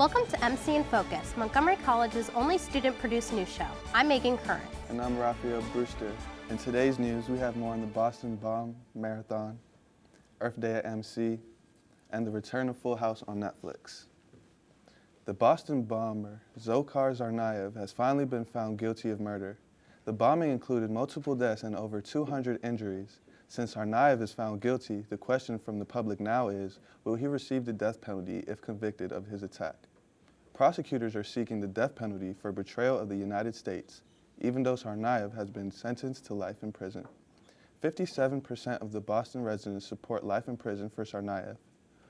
Welcome to MC in Focus, Montgomery College's only student-produced news show. I'm Megan Curran. And I'm Raphael Brewster. In today's news, we have more on the Boston Bomb Marathon, Earth Day at MC, and the return of Full House on Netflix. The Boston bomber, Dzhokhar Tsarnaev, has finally been found guilty of murder. The bombing included multiple deaths and over 200 injuries. Since Tsarnaev is found guilty, the question from the public now is, will he receive the death penalty if convicted of his attack? Prosecutors are seeking the death penalty for betrayal of the United States, even though Tsarnaev has been sentenced to life in prison. 57% of the Boston residents support life in prison for Tsarnaev,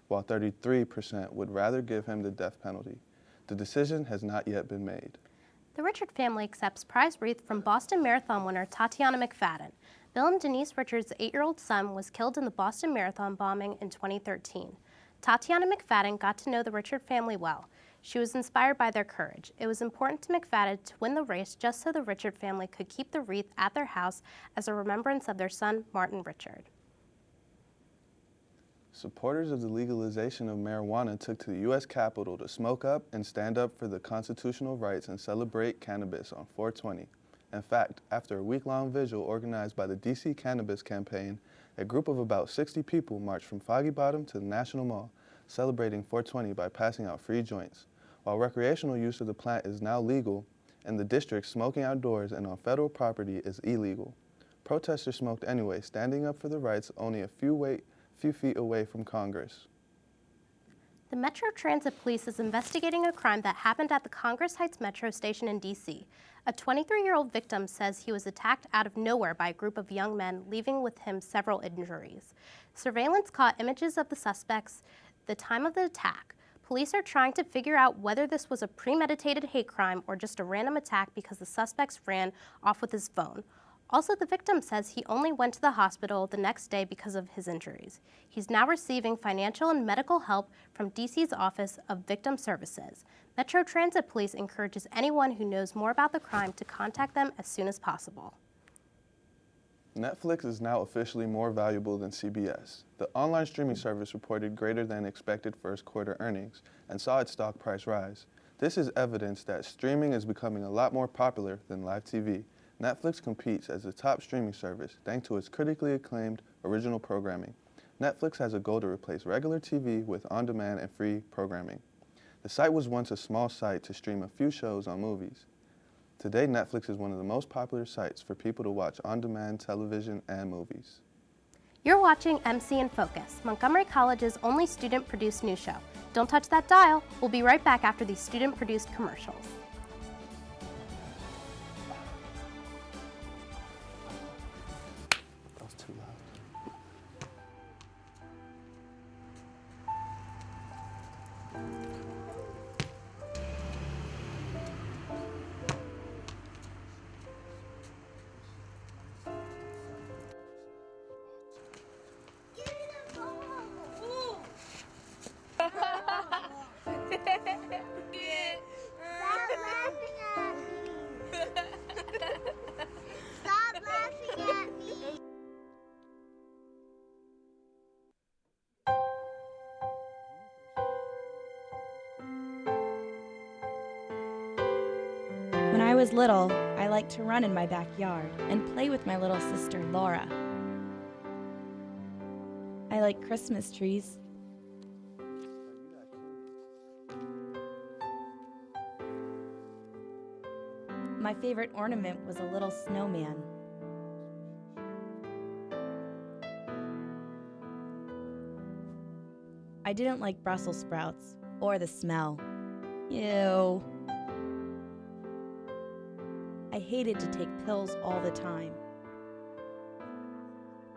while 33% would rather give him the death penalty. The decision has not yet been made. The Richard family accepts prize wreath from Boston Marathon winner Tatiana McFadden. Bill and Denise Richards' 8-year-old son was killed in the Boston Marathon bombing in 2013. Tatiana McFadden got to know the Richard family well. She was inspired by their courage. It was important to McFadden to win the race just so the Richard family could keep the wreath at their house as a remembrance of their son, Martin Richard. Supporters of the legalization of marijuana took to the U.S. Capitol to smoke up and stand up for the constitutional rights and celebrate cannabis on 4/20. In fact, after a week-long vigil organized by the D.C. Cannabis Campaign, a group of about 60 people marched from Foggy Bottom to the National Mall, celebrating 4/20 by passing out free joints. While recreational use of the plant is now legal, in the district, smoking outdoors and on federal property is illegal. Protesters smoked anyway, standing up for the rights only a few feet away from Congress. The Metro Transit Police is investigating a crime that happened at the Congress Heights Metro station in D.C. A 23-year-old victim says he was attacked out of nowhere by a group of young men, leaving with him several injuries. Surveillance caught images of the suspects the time of the attack. Police are trying to figure out whether this was a premeditated hate crime or just a random attack because the suspects ran off with his phone. Also, the victim says he only went to the hospital the next day because of his injuries. He's now receiving financial and medical help from DC's Office of Victim Services. Metro Transit Police encourages anyone who knows more about the crime to contact them as soon as possible. Netflix is now officially more valuable than CBS. The online streaming service reported greater than expected first quarter earnings and saw its stock price rise. This is evidence that streaming is becoming a lot more popular than live TV. Netflix competes as the top streaming service thanks to its critically acclaimed original programming. Netflix has a goal to replace regular TV with on-demand and free programming. The site was once a small site to stream a few shows on movies. Today, Netflix is one of the most popular sites for people to watch on-demand television and movies. You're watching MC in Focus, Montgomery College's only student-produced news show. Don't touch that dial. We'll be right back after these student-produced commercials. That was too loud. Stop laughing at me. When I was little, I liked to run in my backyard and play with my little sister, Laura. I like Christmas trees. My favorite ornament was a little snowman. I didn't like Brussels sprouts or the smell. Ew. I hated to take pills all the time.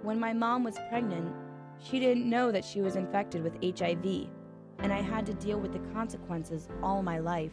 When my mom was pregnant, she didn't know that she was infected with HIV, and I had to deal with the consequences all my life.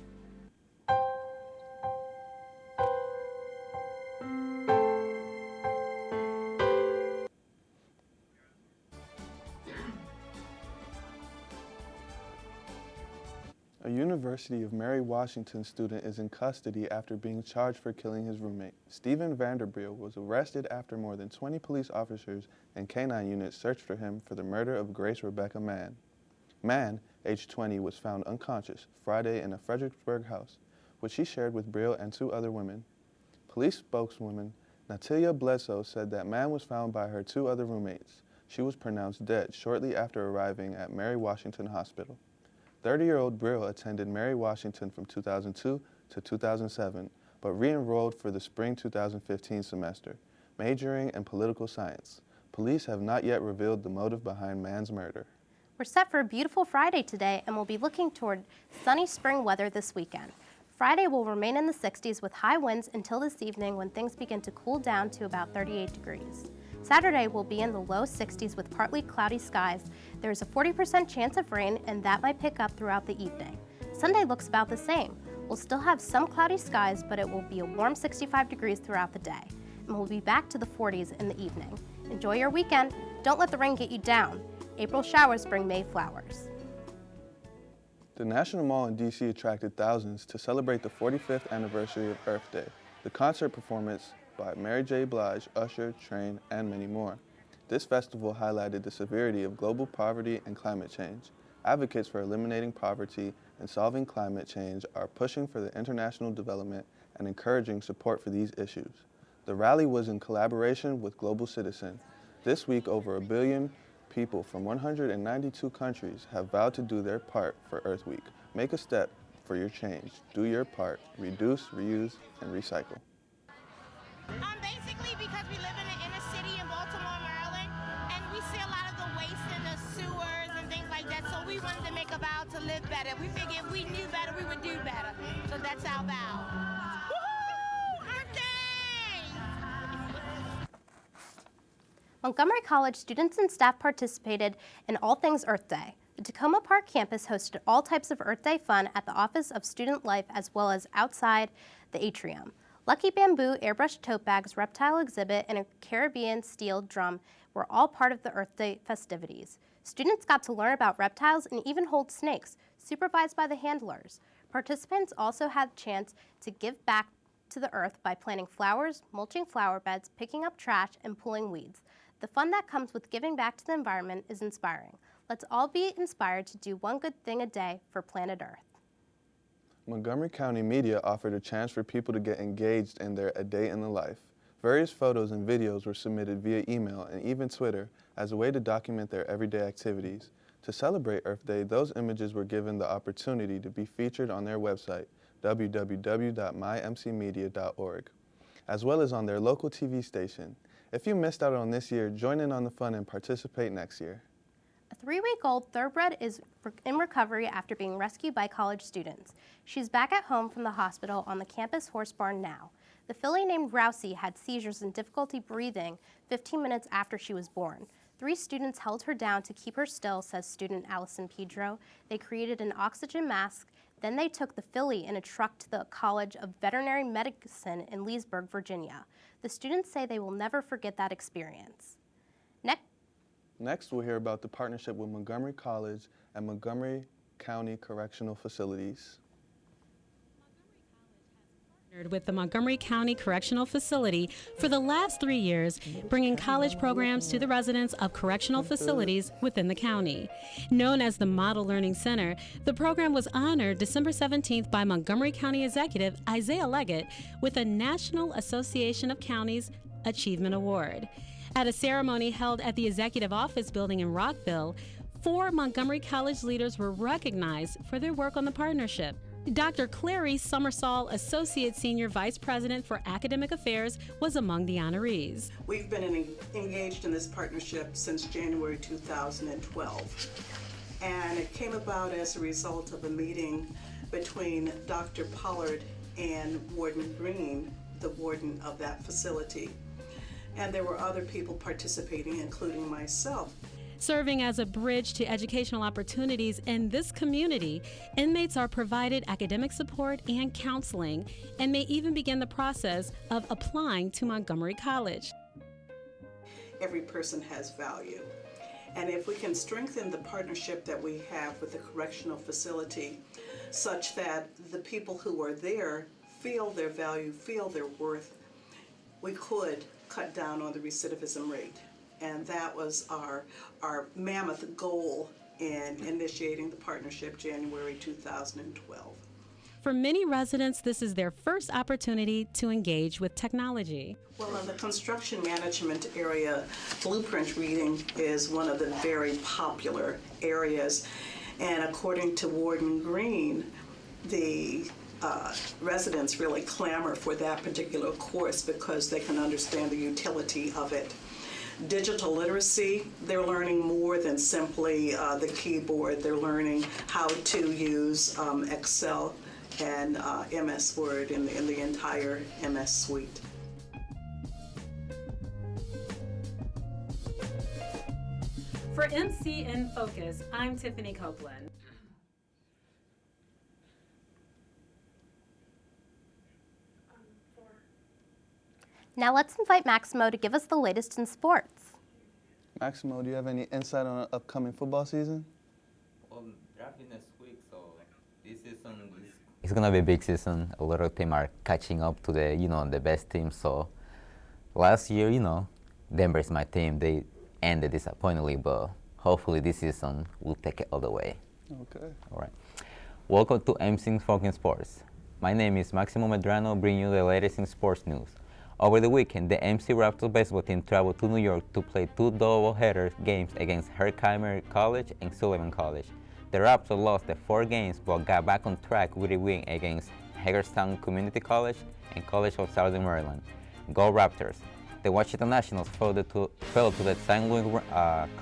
A University of Mary Washington student is in custody after being charged for killing his roommate. Stephen Vanderbilt was arrested after more than 20 police officers and canine units searched for him for the murder of Grace Rebecca Mann. Mann, age 20, was found unconscious Friday in a Fredericksburg house, which she shared with Brill and 2 other women. Police spokeswoman Natalia Bledsoe said that man was found by her 2 other roommates. She was pronounced dead shortly after arriving at Mary Washington Hospital. 30-year-old Brill attended Mary Washington from 2002 to 2007, but re-enrolled for the spring 2015 semester, majoring in political science. Police have not yet revealed the motive behind man's murder. We're set for a beautiful Friday today, and we'll be looking toward sunny spring weather this weekend. Friday will remain in the 60s with high winds until this evening when things begin to cool down to about 38 degrees. Saturday will be in the low 60s with partly cloudy skies. There's a 40% chance of rain, and that might pick up throughout the evening. Sunday looks about the same. We'll still have some cloudy skies, but it will be a warm 65 degrees throughout the day. And we'll be back to the 40s in the evening. Enjoy your weekend. Don't let the rain get you down. April showers bring May flowers. The National Mall in D.C. attracted thousands to celebrate the 45th anniversary of Earth Day, the concert performance by Mary J. Blige, Usher, Train, and many more. This festival highlighted the severity of global poverty and climate change. Advocates for eliminating poverty and solving climate change are pushing for the international development and encouraging support for these issues. The rally was in collaboration with Global Citizen. This week, over 1 billion people from 192 countries have vowed to do their part for Earth Week. Make a step for your change. Do your part. Reduce, reuse, and recycle. Basically because we live in the inner city in Baltimore, Maryland, and we see a lot of the waste in the sewers and things like that, so we wanted to make a vow to live better. We figured if we knew better, we would do better. So that's our vow. Woohoo! Earth Day! Montgomery College students and staff participated in All Things Earth Day. The Tacoma Park campus hosted all types of Earth Day fun at the Office of Student Life as well as outside the atrium. Lucky Bamboo, airbrush tote bags, reptile exhibit, and a Caribbean steel drum were all part of the Earth Day festivities. Students got to learn about reptiles and even hold snakes, supervised by the handlers. Participants also had a chance to give back to the earth by planting flowers, mulching flower beds, picking up trash, and pulling weeds. The fun that comes with giving back to the environment is inspiring. Let's all be inspired to do one good thing a day for planet Earth. Montgomery County Media offered a chance for people to get engaged in their A Day in the Life. Various photos and videos were submitted via email and even Twitter as a way to document their everyday activities. To celebrate Earth Day, those images were given the opportunity to be featured on their website, www.mymcmedia.org, as well as on their local TV station. If you missed out on this year, join in on the fun and participate next year. A 3-week-old thoroughbred is in recovery after being rescued by college students. She's back at home from the hospital on the campus horse barn now. The filly named Rousey had seizures and difficulty breathing 15 minutes after she was born. 3 students held her down to keep her still, says student Allison Pedro. They created an oxygen mask. Then they took the filly in a truck to the College of Veterinary Medicine in Leesburg, Virginia. The students say they will never forget that experience. Next, we'll hear about the partnership with Montgomery College and Montgomery County Correctional Facilities. With the Montgomery County Correctional Facility for the last 3 years, bringing college programs to the residents of correctional facilities within the county. Known as the Model Learning Center, the program was honored December 17th by Montgomery County Executive Isaiah Leggett with a National Association of Counties Achievement Award. At a ceremony held at the Executive Office building in Rockville, 4 Montgomery College leaders were recognized for their work on the partnership. Dr. Clary Summersall, Associate Senior Vice President for Academic Affairs, was among the honorees. We've been engaged in this partnership since January 2012, and it came about as a result of a meeting between Dr. Pollard and Warden Green, the warden of that facility. And there were other people participating, including myself. Serving as a bridge to educational opportunities in this community, inmates are provided academic support and counseling and may even begin the process of applying to Montgomery College. Every person has value. And if we can strengthen the partnership that we have with the correctional facility such that the people who are there feel their value, feel their worth, we could cut down on the recidivism rate. And that was our mammoth goal in initiating the partnership January 2012. For many residents, this is their first opportunity to engage with technology. Well, in the construction management area, blueprint reading is one of the very popular areas. And according to Warden Green, the residents really clamor for that particular course because they can understand the utility of it. Digital literacy, they're learning more than simply the keyboard. They're learning how to use Excel and MS Word in the entire MS suite. For MC in Focus, I'm Tiffany Copeland. Now let's invite Maximo to give us the latest in sports. Maximo, do you have any insight on the upcoming football season? Well, drafting next week, so this season it's gonna be a big season. A lot of teams are catching up to the best team. So last year, Denver is my team. They ended disappointingly, but hopefully this season we'll take it all the way. Okay. All right. Welcome to MC Fucking Sports. My name is Maximo Medrano, bringing you the latest in sports news. Over the weekend, the MC Raptors baseball team traveled to New York to play two doubleheader games against Herkimer College and Sullivan College. The Raptors lost the 4 games but got back on track with a win against Hagerstown Community College and College of Southern Maryland. Go Raptors! The Washington Nationals fell to the St. Louis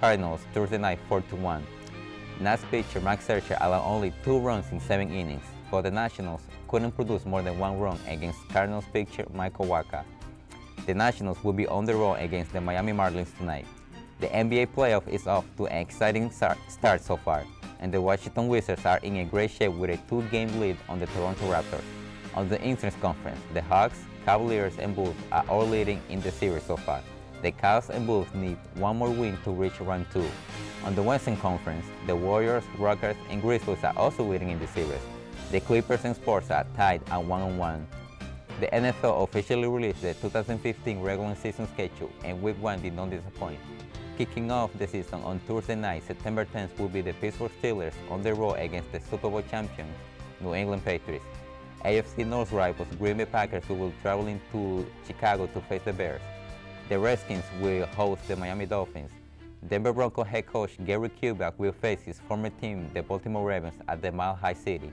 Cardinals Thursday night 4-1. Nats pitcher Max Scherzer allowed only 2 runs in 7 innings, but the Nationals couldn't produce more than 1 run against Cardinals pitcher Michael Wacha. The Nationals will be on the road against the Miami Marlins tonight. The NBA playoff is off to an exciting start so far, and the Washington Wizards are in a great shape with a 2-game lead on the Toronto Raptors. On the Eastern Conference, the Hawks, Cavaliers, and Bulls are all leading in the series so far. The Cavs and Bulls need 1 more win to reach round 2. On the Western Conference, the Warriors, Rockets, and Grizzlies are also leading in the series. The Clippers and Spurs are tied at 1-1. The NFL officially released the 2015 regular season schedule, and Week 1 did not disappoint. Kicking off the season on Thursday night, September 10th, will be the Pittsburgh Steelers on the road against the Super Bowl champions, New England Patriots. AFC North rivals Green Bay Packers who will travel into Chicago to face the Bears. The Redskins will host the Miami Dolphins. Denver Broncos head coach Gary Kubiak will face his former team, the Baltimore Ravens, at the Mile High City.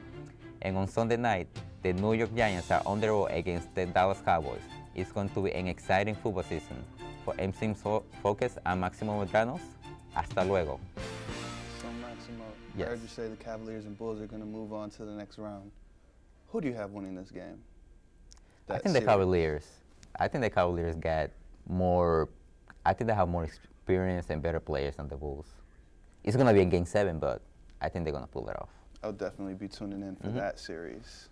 And on Sunday night, the New York Giants are on the road against the Dallas Cowboys. It's going to be an exciting football season. For MC Focus, I'm Maximo Medranos. Hasta luego. So Maximo, Yes. I heard you say the Cavaliers and Bulls are going to move on to the next round. Who do you have winning this game? I think the Cavaliers got more. I think they have more experience and better players than the Bulls. It's going to be in Game 7, but I think they're going to pull it off. I'll definitely be tuning in for that series.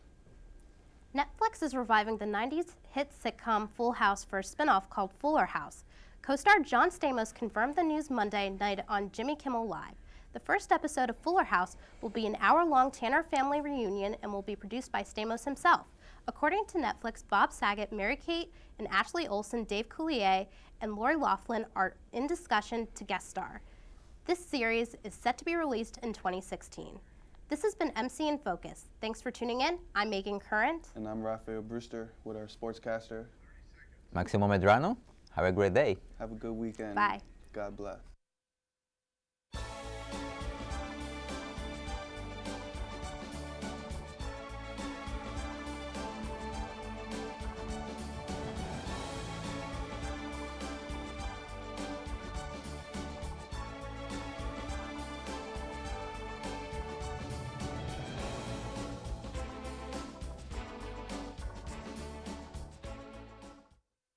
Netflix is reviving the 90s hit sitcom Full House for a spinoff called Fuller House. Co-star John Stamos confirmed the news Monday night on Jimmy Kimmel Live. The first episode of Fuller House will be an hour-long Tanner family reunion and will be produced by Stamos himself. According to Netflix, Bob Saget, Mary-Kate and Ashley Olsen, Dave Coulier, and Lori Loughlin are in discussion to guest star. This series is set to be released in 2016. This has been MC in Focus. Thanks for tuning in. I'm Megan Current. And I'm Rafael Brewster with our sportscaster. Maximo Medrano, have a great day. Have a good weekend. Bye. God bless.